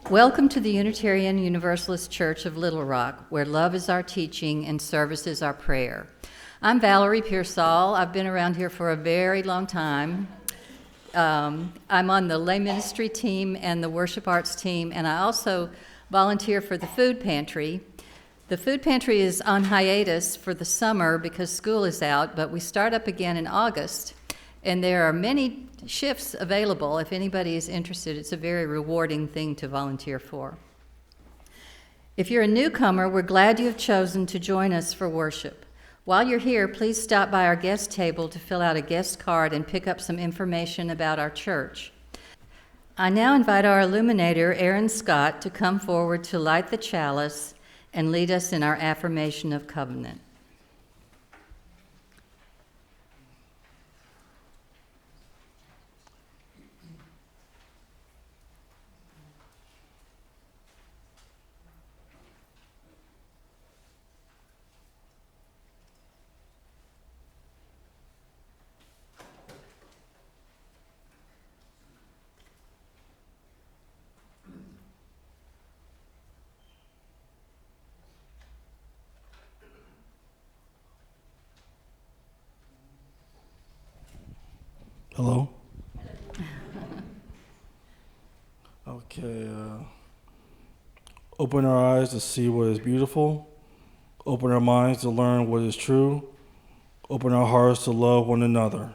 Welcome to the Unitarian Universalist Church of Little Rock, where love is our teaching and service is our prayer. I'm Valerie Pearsall. I've been around here for a very long time. I'm on the lay ministry team and the worship arts team, and I also volunteer for the food pantry. The food pantry is on hiatus for the summer because school is out, but we start up again in August, and there are many shifts available if anybody is interested. It's a very rewarding thing to volunteer for. If you're a newcomer, we're glad you have chosen to join us for worship. While you're here, please stop by our guest table to fill out a guest card and pick up some information about our church. I now invite our illuminator, Aaron Scott, to come forward to light the chalice and lead us in our affirmation of covenant. Hello? Okay, open our eyes to see what is beautiful. Open our minds to learn what is true. Open our hearts to love one another.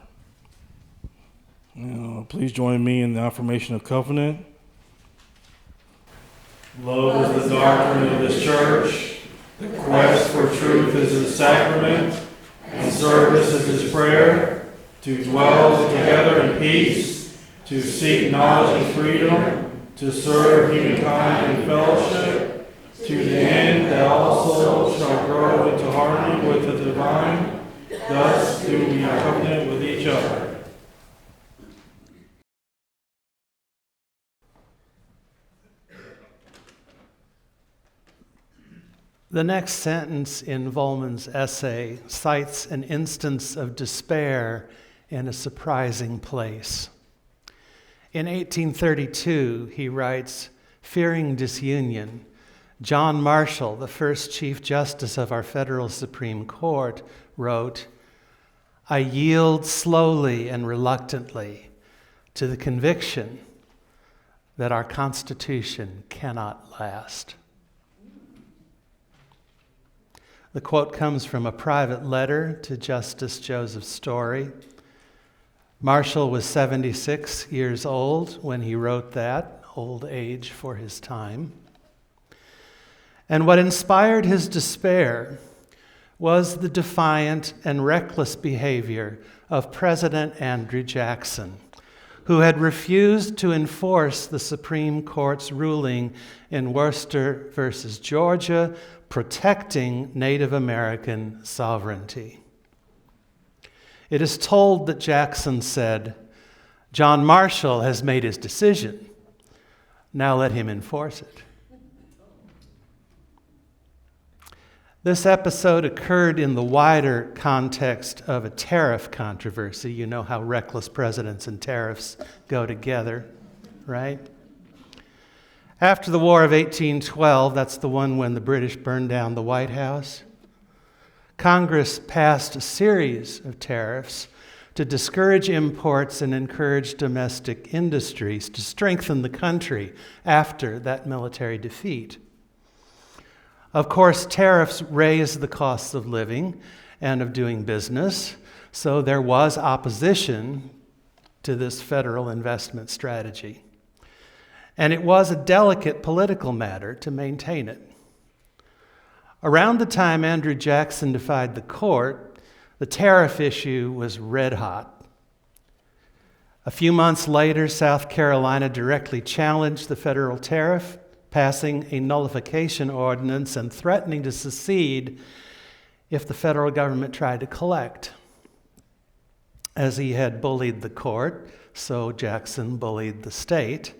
Please join me in the affirmation of covenant. Love is the doctrine of this church. The quest for truth is its sacrament, and service is its prayer. To dwell together in peace, to seek knowledge and freedom, to serve humankind in fellowship, to the end that all souls shall grow into harmony with the divine. Thus do we covenant with each other. The next sentence in Volman's essay cites an instance of despair in a surprising place. In 1832, he writes, fearing disunion, John Marshall, the first Chief Justice of our federal Supreme Court, wrote, I yield slowly and reluctantly to the conviction that our Constitution cannot last. The quote comes from a private letter to Justice Joseph Story. Marshall was 76 years old when he wrote that, old age for his time. And what inspired his despair was the defiant and reckless behavior of President Andrew Jackson, who had refused to enforce the Supreme Court's ruling in Worcester versus Georgia, protecting Native American sovereignty. It is told that Jackson said, John Marshall has made his decision. Now let him enforce it. This episode occurred in the wider context of a tariff controversy. You know how reckless presidents and tariffs go together, right? After the War of 1812, that's the one when the British burned down the White House, Congress passed a series of tariffs to discourage imports and encourage domestic industries to strengthen the country after that military defeat. Of course, tariffs raised the costs of living and of doing business, so there was opposition to this federal investment strategy. And it was a delicate political matter to maintain it. Around the time Andrew Jackson defied the court, the tariff issue was red hot. A few months later, South Carolina directly challenged the federal tariff, passing a nullification ordinance and threatening to secede if the federal government tried to collect. As he had bullied the court, so Jackson bullied the state.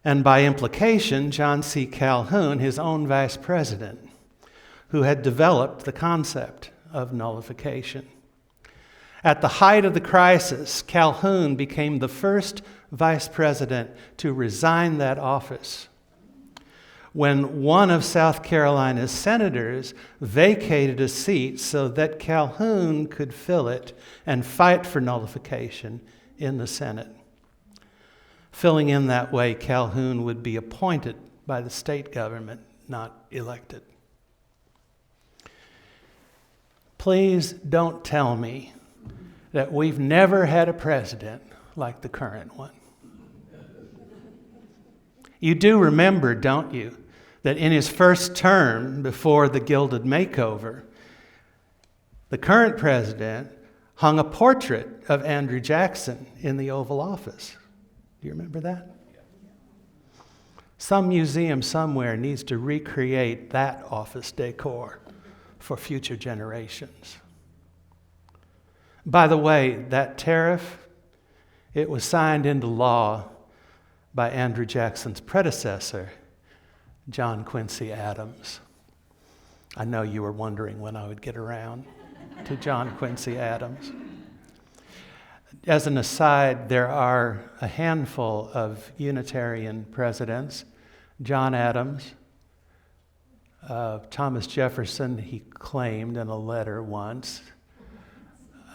And by implication, John C. Calhoun, his own vice president, who had developed the concept of nullification. At the height of the crisis, Calhoun became the first vice president to resign that office when one of South Carolina's senators vacated a seat so that Calhoun could fill it and fight for nullification in the Senate. Filling in that way, Calhoun would be appointed by the state government, not elected. Please don't tell me that we've never had a president like the current one. You do remember, don't you, that in his first term before the Gilded Makeover, the current president hung a portrait of Andrew Jackson in the Oval Office. Do you remember that? Some museum somewhere needs to recreate that office decor for future generations. By the way, that tariff, it was signed into law by Andrew Jackson's predecessor, John Quincy Adams. I know you were wondering when I would get around to John Quincy Adams. As an aside, there are a handful of Unitarian presidents. John Adams, Thomas Jefferson, he claimed in a letter once.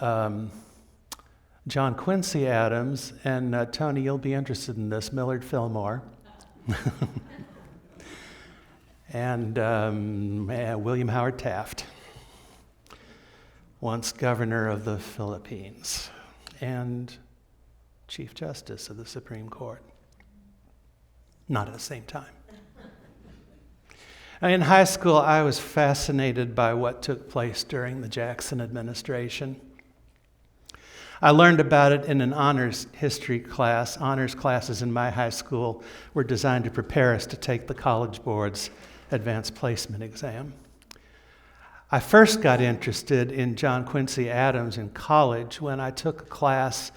John Quincy Adams, and Tony, you'll be interested in this, Millard Fillmore. And William Howard Taft, once governor of the Philippines and Chief Justice of the Supreme Court. Not at the same time. In high school, I was fascinated by what took place during the Jackson administration. I learned about it in an honors history class. Honors classes in my high school were designed to prepare us to take the College Board's advanced placement exam. I first got interested in John Quincy Adams in college when I took a class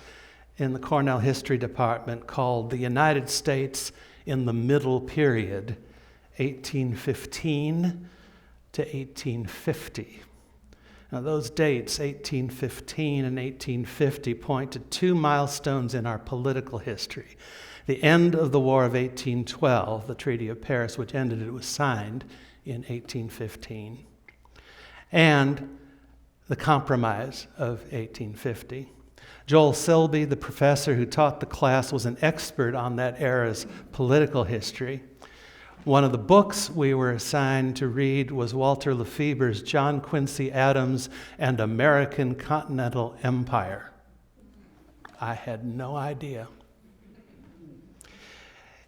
in the Cornell History Department called The United States in the Middle Period, 1815 to 1850. Now, those dates, 1815 and 1850, point to two milestones in our political history. The end of the War of 1812, the Treaty of Paris, which ended, it was signed in 1815, and the Compromise of 1850. Joel Silby, the professor who taught the class, was an expert on that era's political history. One of the books we were assigned to read was Walter Lefebvre's John Quincy Adams and American Continental Empire. I had no idea.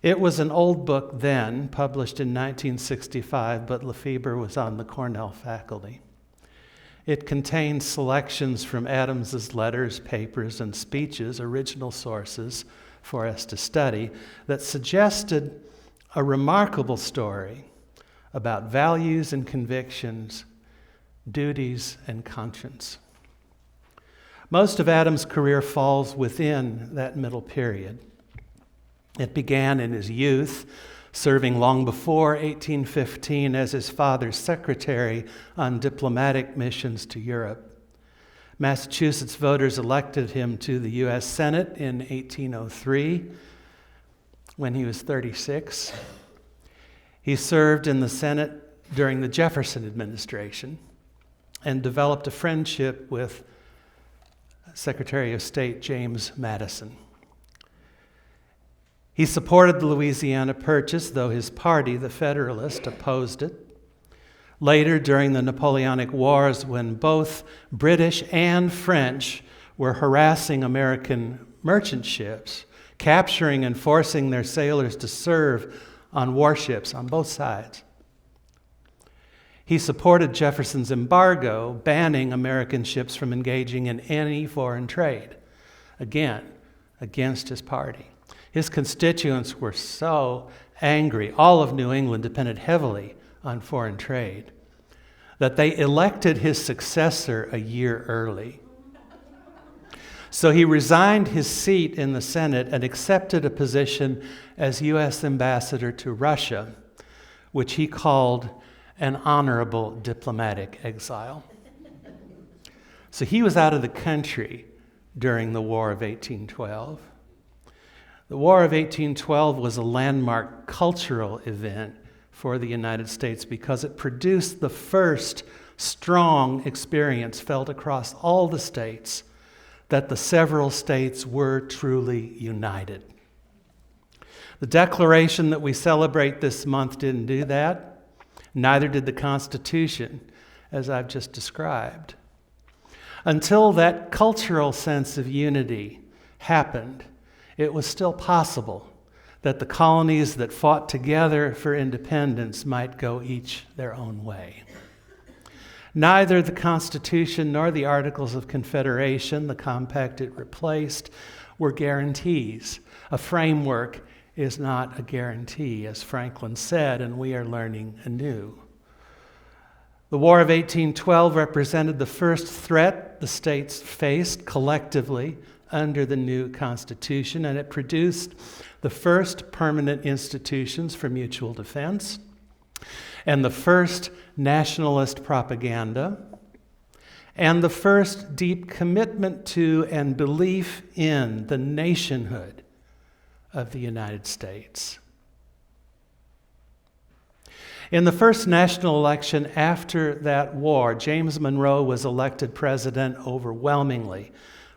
It was an old book then, published in 1965, but Lefebvre was on the Cornell faculty. It contained selections from Adams's letters, papers, and speeches, original sources for us to study, that suggested a remarkable story about values and convictions, duties and conscience. Most of Adams' career falls within that middle period. It began in his youth, serving long before 1815 as his father's secretary on diplomatic missions to Europe. Massachusetts voters elected him to the U.S. Senate in 1803 when he was 36. He served in the Senate during the Jefferson administration and developed a friendship with Secretary of State James Madison. He supported the Louisiana Purchase, though his party, the Federalist, opposed it. Later, during the Napoleonic Wars, when both British and French were harassing American merchant ships, capturing and forcing their sailors to serve on warships on both sides. He supported Jefferson's embargo, banning American ships from engaging in any foreign trade, again, against his party. His constituents were so angry, all of New England depended heavily on foreign trade, that they elected his successor a year early. So he resigned his seat in the Senate and accepted a position as U.S. ambassador to Russia, which he called an honorable diplomatic exile. So he was out of the country during the War of 1812. The War of 1812 was a landmark cultural event for the United States because it produced the first strong experience felt across all the states that the several states were truly united. The Declaration that we celebrate this month didn't do that. Neither did the Constitution, as I've just described. Until that cultural sense of unity happened, it was still possible that the colonies that fought together for independence might go each their own way. Neither the Constitution nor the Articles of Confederation, the compact it replaced, were guarantees. A framework is not a guarantee, as Franklin said, and we are learning anew. The War of 1812 represented the first threat the states faced collectively under the new Constitution, and it produced the first permanent institutions for mutual defense and the first nationalist propaganda and the first deep commitment to and belief in the nationhood of the United States. In the first national election after that war, James Monroe was elected president overwhelmingly,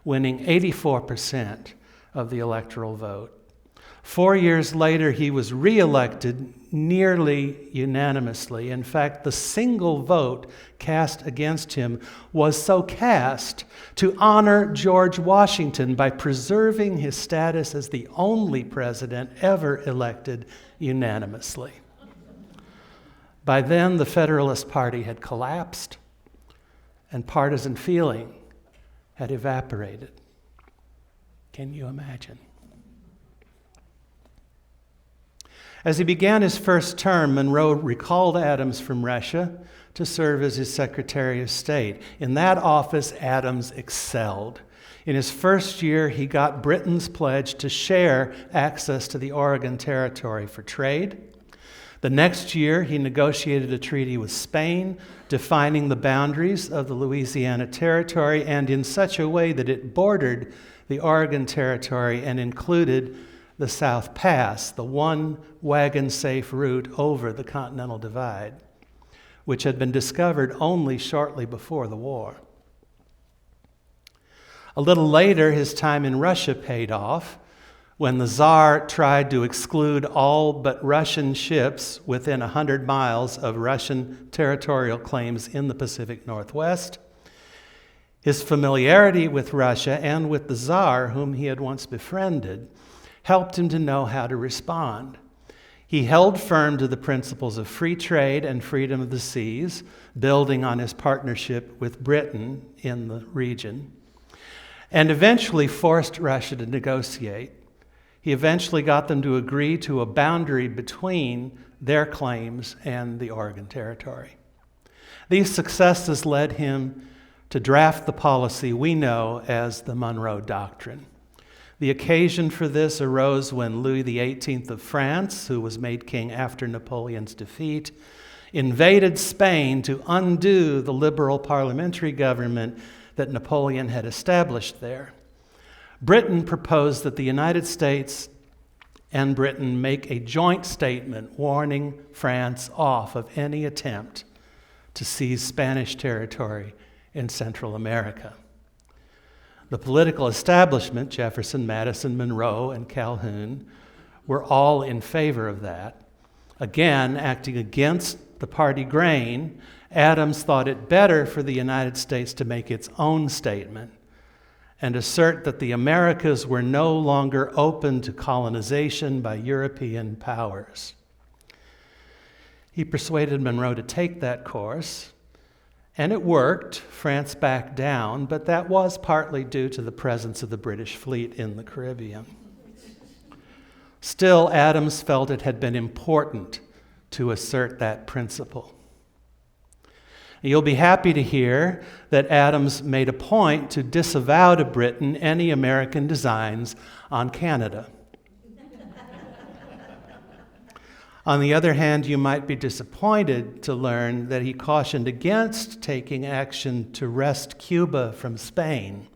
winning 84% of the electoral vote. 4 years later, he was reelected nearly unanimously. In fact, the single vote cast against him was so cast to honor George Washington by preserving his status as the only president ever elected unanimously. By then, the Federalist Party had collapsed, and partisan feeling had evaporated. Can you imagine? As he began his first term, Monroe recalled Adams from Russia to serve as his Secretary of State. In that office, Adams excelled. In his first year, he got Britain's pledge to share access to the Oregon Territory for trade. The next year, he negotiated a treaty with Spain, defining the boundaries of the Louisiana Territory, and in such a way that it bordered the Oregon Territory and included the South Pass, the one wagon-safe route over the Continental Divide, which had been discovered only shortly before the war. A little later, his time in Russia paid off when the Tsar tried to exclude all but Russian ships within 100 miles of Russian territorial claims in the Pacific Northwest. His familiarity with Russia and with the Tsar, whom he had once befriended, helped him to know how to respond. He held firm to the principles of free trade and freedom of the seas, building on his partnership with Britain in the region, and eventually forced Russia to negotiate. He eventually got them to agree to a boundary between their claims and the Oregon Territory. These successes led him to draft the policy we know as the Monroe Doctrine. The occasion for this arose when Louis XVIII of France, who was made king after Napoleon's defeat, invaded Spain to undo the liberal parliamentary government that Napoleon had established there. Britain proposed that the United States and Britain make a joint statement warning France off of any attempt to seize Spanish territory in Central America. The political establishment, Jefferson, Madison, Monroe, and Calhoun, were all in favor of that. Again, acting against the party grain, Adams thought it better for the United States to make its own statement and assert that the Americas were no longer open to colonization by European powers. He persuaded Monroe to take that course, and it worked. France backed down, but that was partly due to the presence of the British fleet in the Caribbean. Still, Adams felt it had been important to assert that principle. You'll be happy to hear that Adams made a point to disavow to Britain any American designs on Canada. On the other hand, you might be disappointed to learn that he cautioned against taking action to wrest Cuba from Spain.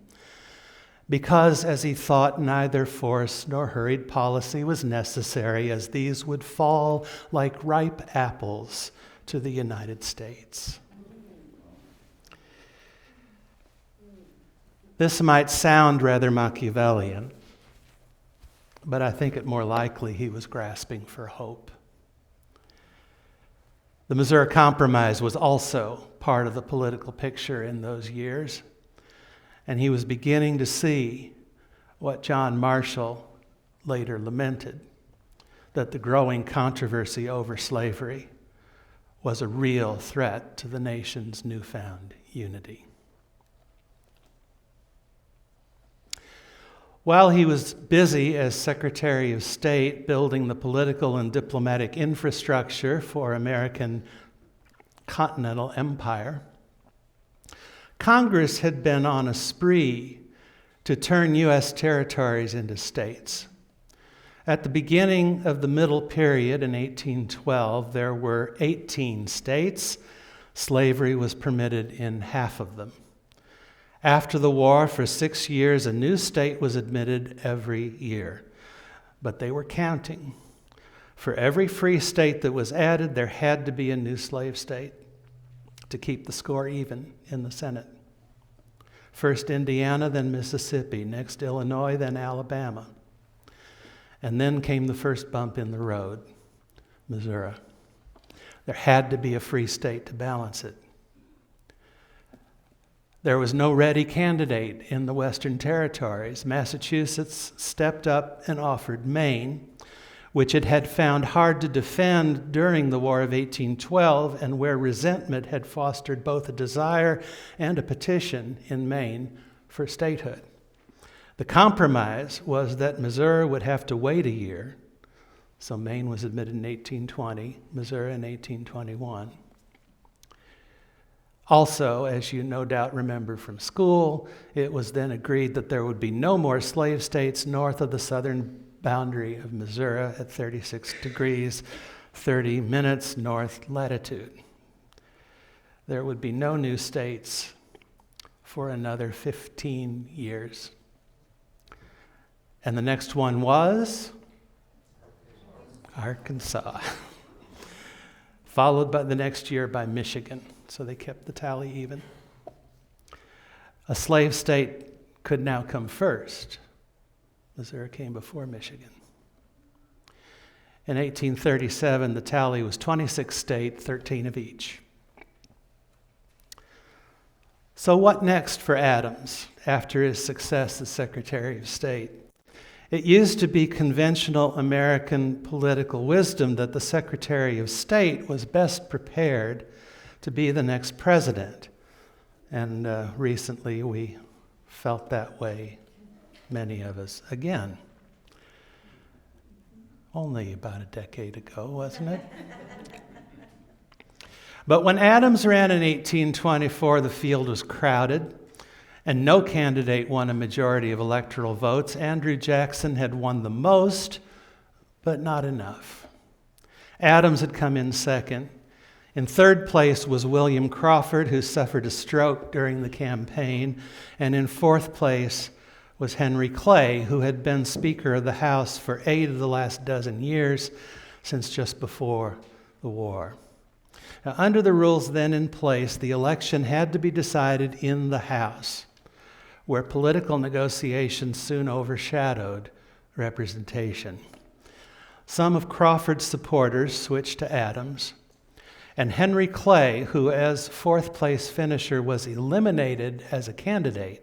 because, as he thought, neither force nor hurried policy was necessary, as these would fall like ripe apples to the United States. This might sound rather Machiavellian, but I think it more likely he was grasping for hope. The Missouri Compromise was also part of the political picture in those years, and he was beginning to see what John Marshall later lamented, that the growing controversy over slavery was a real threat to the nation's newfound unity. While he was busy as Secretary of State building the political and diplomatic infrastructure for American continental empire, Congress had been on a spree to turn U.S. territories into states. At the beginning of the Middle Period in 1812, there were 18 states. Slavery was permitted in half of them. After the war, for 6 years, a new state was admitted every year. But they were counting. For every free state that was added, there had to be a new slave state to keep the score even in the Senate. First Indiana, then Mississippi, next Illinois, then Alabama. And then came the first bump in the road, Missouri. There had to be a free state to balance it. There was no ready candidate in the Western Territories. Massachusetts stepped up and offered Maine, which it had found hard to defend during the War of 1812, and where resentment had fostered both a desire and a petition in Maine for statehood. The compromise was that Missouri would have to wait a year, so Maine was admitted in 1820, Missouri in 1821. Also, as you no doubt remember from school, it was then agreed that there would be no more slave states north of the southern boundary of Missouri at 36 degrees, 30 minutes north latitude. There would be no new states for another 15 years. And the next one was Arkansas, followed by the next year by Michigan. So they kept the tally even. A slave state could now come first. Missouri came before Michigan. In 1837, the tally was 26 states, 13 of each. So what next for Adams after his success as Secretary of State? It used to be conventional American political wisdom that the Secretary of State was best prepared to be the next president. And recently we felt that way, many of us, again. Only about a decade ago, wasn't it? But when Adams ran in 1824, the field was crowded, and no candidate won a majority of electoral votes. Andrew Jackson had won the most, but not enough. Adams had come in second. In third place was William Crawford, who suffered a stroke during the campaign. And in fourth place was Henry Clay, who had been Speaker of the House for 8 of the last dozen years, since just before the war. Now, under the rules then in place, the election had to be decided in the House, where political negotiations soon overshadowed representation. Some of Crawford's supporters switched to Adams, and Henry Clay, who as fourth place finisher was eliminated as a candidate,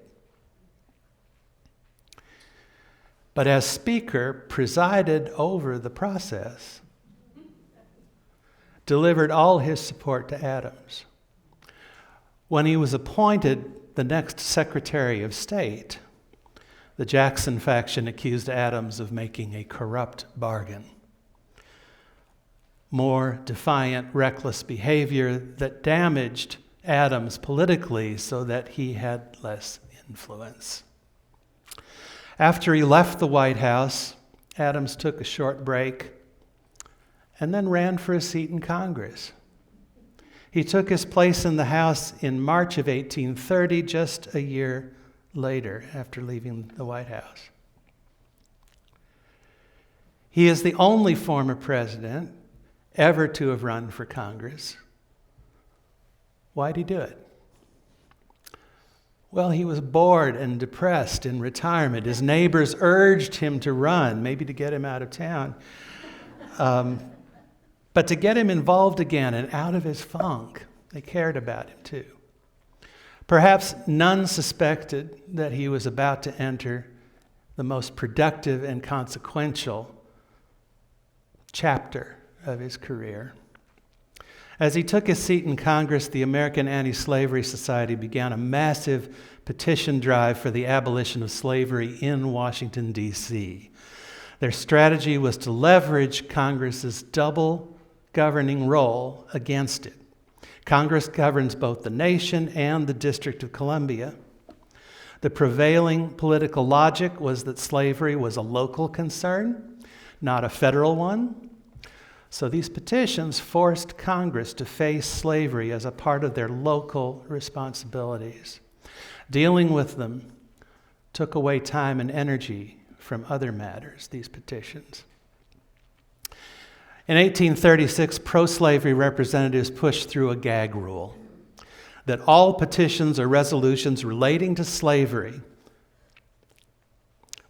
but as Speaker presided over the process, delivered all his support to Adams. When he was appointed the next Secretary of State, the Jackson faction accused Adams of making a corrupt bargain. More defiant, reckless behavior that damaged Adams politically so that he had less influence. After he left the White House, Adams took a short break and then ran for a seat in Congress. He took his place in the House in March of 1830, just a year later after leaving the White House. He is the only former president ever to have run for Congress. Why'd he do it? Well, he was bored and depressed in retirement. His neighbors urged him to run, maybe to get him out of town, but to get him involved again and out of his funk. They cared about him too. Perhaps none suspected that he was about to enter the most productive and consequential chapter of his career. As he took his seat in Congress, the American Anti-Slavery Society began a massive petition drive for the abolition of slavery in Washington, D.C. Their strategy was to leverage Congress's double governing role against it. Congress governs both the nation and the District of Columbia. The prevailing political logic was that slavery was a local concern, not a federal one. So these petitions forced Congress to face slavery as a part of their local responsibilities. Dealing with them took away time and energy from other matters, these petitions. In 1836, pro-slavery representatives pushed through a gag rule that all petitions or resolutions relating to slavery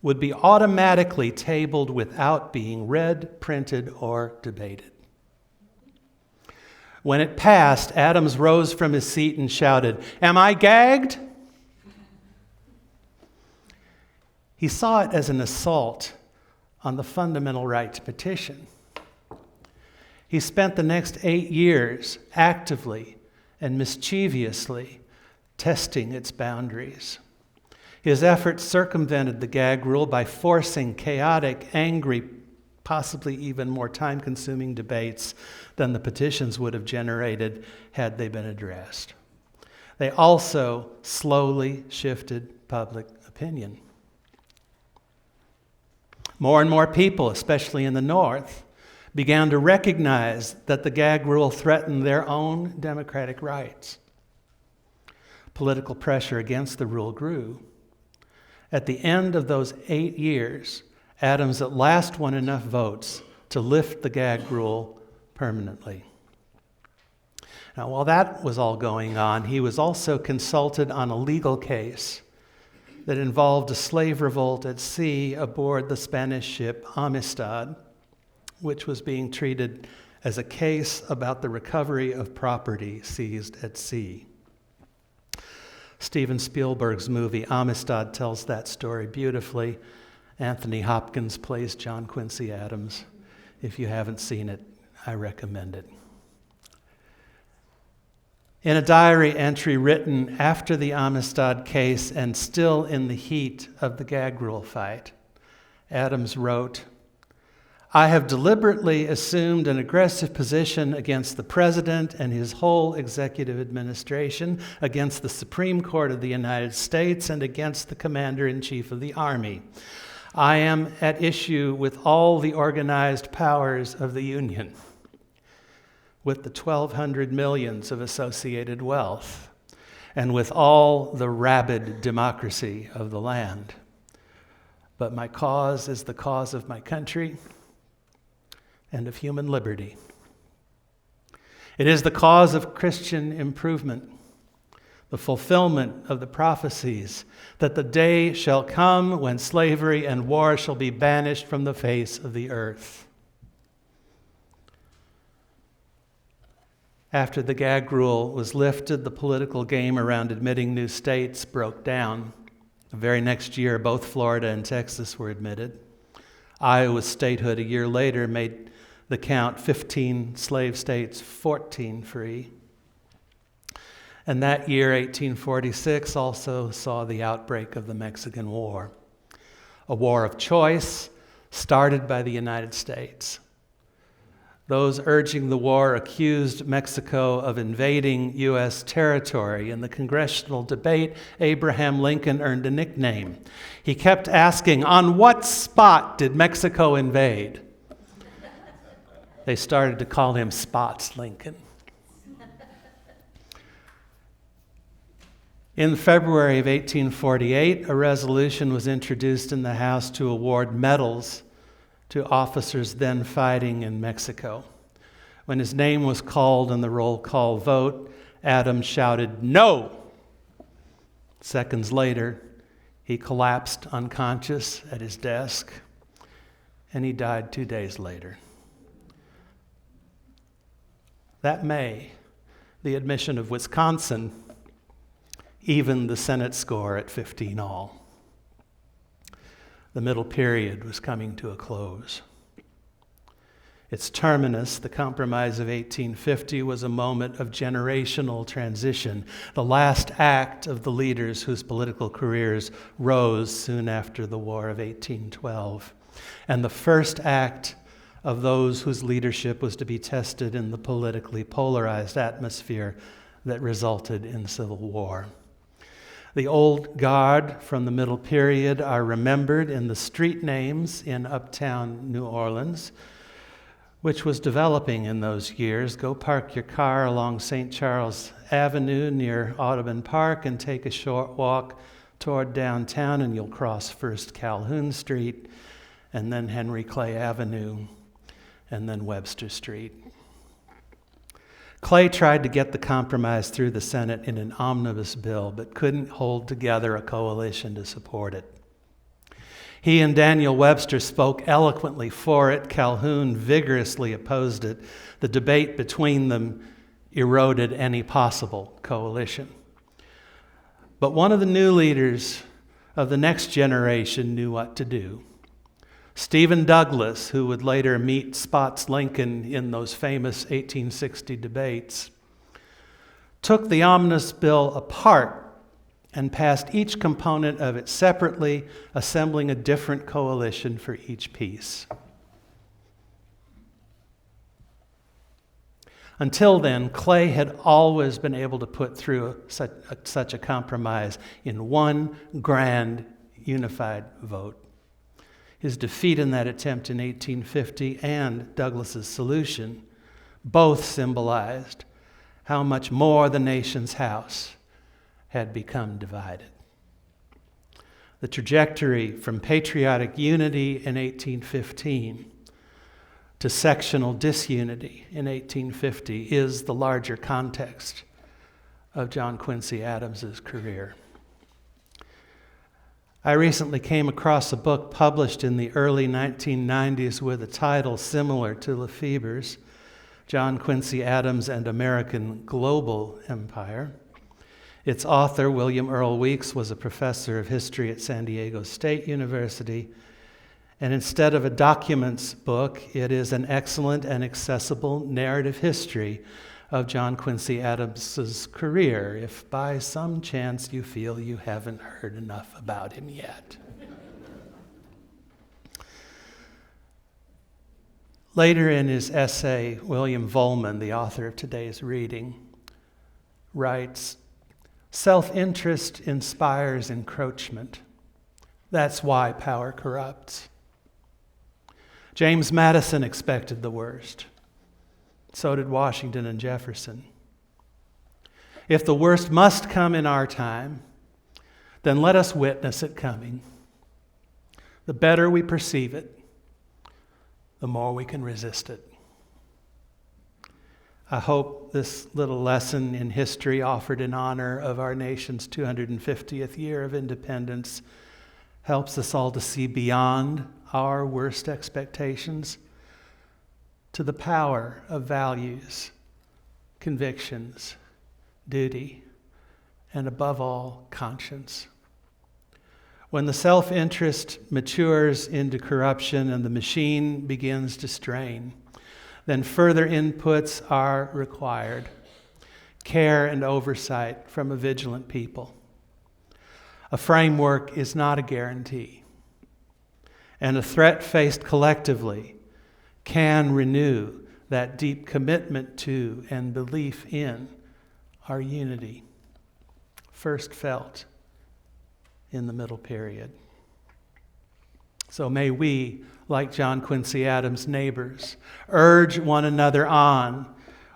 would be automatically tabled without being read, printed, or debated. When it passed, Adams rose from his seat and shouted, "Am I gagged?" He saw it as an assault on the fundamental right to petition. He spent the next 8 years actively and mischievously testing its boundaries. His efforts circumvented the gag rule by forcing chaotic, angry, possibly even more time-consuming debates than the petitions would have generated had they been addressed. They also slowly shifted public opinion. More and more people, especially in the North, began to recognize that the gag rule threatened their own democratic rights. Political pressure against the rule grew. At the end of those 8 years, Adams at last won enough votes to lift the gag rule permanently. Now, while that was all going on, he was also consulted on a legal case that involved a slave revolt at sea aboard the Spanish ship Amistad, which was being treated as a case about the recovery of property seized at sea. Steven Spielberg's movie Amistad tells that story beautifully. Anthony Hopkins plays John Quincy Adams. If you haven't seen it, I recommend it. In a diary entry written after the Amistad case and still in the heat of the gag rule fight, Adams wrote, "I have deliberately assumed an aggressive position against the president and his whole executive administration, against the Supreme Court of the United States, and against the commander-in-chief of the Army. I am at issue with all the organized powers of the Union, with the 1,200 millions of associated wealth, and with all the rabid democracy of the land. But my cause is the cause of my country and of human liberty. It is the cause of Christian improvement, the fulfillment of the prophecies that the day shall come when slavery and war shall be banished from the face of the earth." After the gag rule was lifted, the political game around admitting new states broke down. The very next year, both Florida and Texas were admitted. Iowa's statehood a year later made the count 15 slave states, 14 free. And that year, 1846, also saw the outbreak of the Mexican War, a war of choice started by the United States. Those urging the war accused Mexico of invading U.S. territory. In the congressional debate, Abraham Lincoln earned a nickname. He kept asking, "On what spot did Mexico invade?" They started to call him Spots Lincoln. In February of 1848, a resolution was introduced in the House to award medals to officers then fighting in Mexico. When his name was called in the roll call vote, Adams shouted, "No!" Seconds later, he collapsed unconscious at his desk, and he died 2 days later. That May, the admission of Wisconsin evened the Senate score at 15-all. The middle period was coming to a close. Its terminus, the Compromise of 1850, was a moment of generational transition, the last act of the leaders whose political careers rose soon after the War of 1812, and the first act of those whose leadership was to be tested in the politically polarized atmosphere that resulted in civil war. The old guard from the middle period are remembered in the street names in uptown New Orleans, which was developing in those years. Go park your car along St. Charles Avenue near Audubon Park and take a short walk toward downtown, and you'll cross first Calhoun Street, and then Henry Clay Avenue, and then Webster Street. Clay tried to get the compromise through the Senate in an omnibus bill, but couldn't hold together a coalition to support it. He and Daniel Webster spoke eloquently for it. Calhoun vigorously opposed it. The debate between them eroded any possible coalition. But one of the new leaders of the next generation knew what to do. Stephen Douglas, who would later meet Spots Lincoln in those famous 1860 debates, took the omnibus bill apart and passed each component of it separately, assembling a different coalition for each piece. Until then, Clay had always been able to put through such a compromise in one grand, unified vote. His defeat in that attempt in 1850 and Douglas's solution both symbolized how much more the nation's house had become divided. The trajectory from patriotic unity in 1815 to sectional disunity in 1850 is the larger context of John Quincy Adams's career. I recently came across a book published in the early 1990s with a title similar to Lefebvre's, John Quincy Adams and American Global Empire. Its author, William Earl Weeks, was a professor of history at San Diego State University, and instead of a documents book, it is an excellent and accessible narrative history of John Quincy Adams's career, if by some chance you feel you haven't heard enough about him yet. Later in his essay, William Vollmann, the author of today's reading, writes, "Self-interest inspires encroachment. That's why power corrupts." James Madison expected the worst. So did Washington and Jefferson. If the worst must come in our time, then let us witness it coming. The better we perceive it, the more we can resist it. I hope this little lesson in history offered in honor of our nation's 250th year of independence helps us all to see beyond our worst expectations to the power of values, convictions, duty, and above all, conscience. When the self-interest matures into corruption and the machine begins to strain, then further inputs are required. Care and oversight from a vigilant people. A framework is not a guarantee, and a threat faced collectively can renew that deep commitment to and belief in our unity, first felt in the middle period. So may we, like John Quincy Adams' neighbors, urge one another on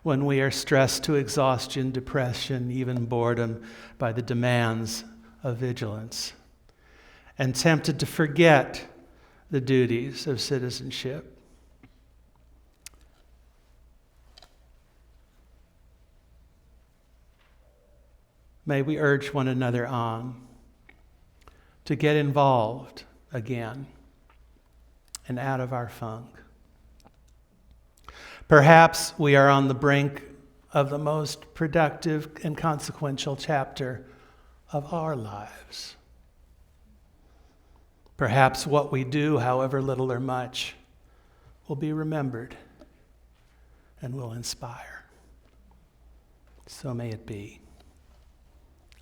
when we are stressed to exhaustion, depression, even boredom by the demands of vigilance, and tempted to forget the duties of citizenship. May we urge one another on to get involved again and out of our funk. Perhaps we are on the brink of the most productive and consequential chapter of our lives. Perhaps what we do, however little or much, will be remembered and will inspire. So may it be.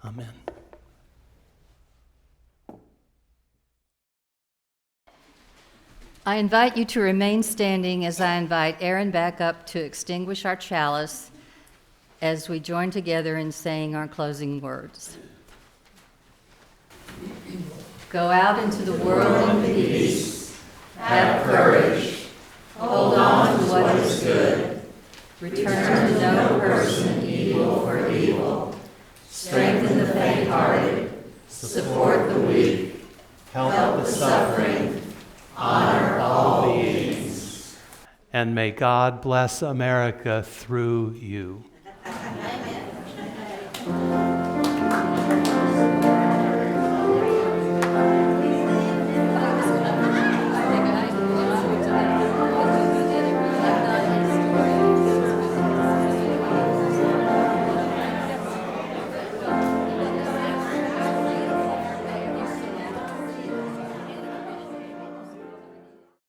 Amen. I invite you to remain standing as I invite Aaron back up to extinguish our chalice as we join together in saying our closing words. Go out into the world in peace. Have courage. Hold on to what is good. Return to no person evil for evil. Strengthen the faint-hearted. Support the weak. Help the suffering. Honor all beings. And may God bless America through you. Amen.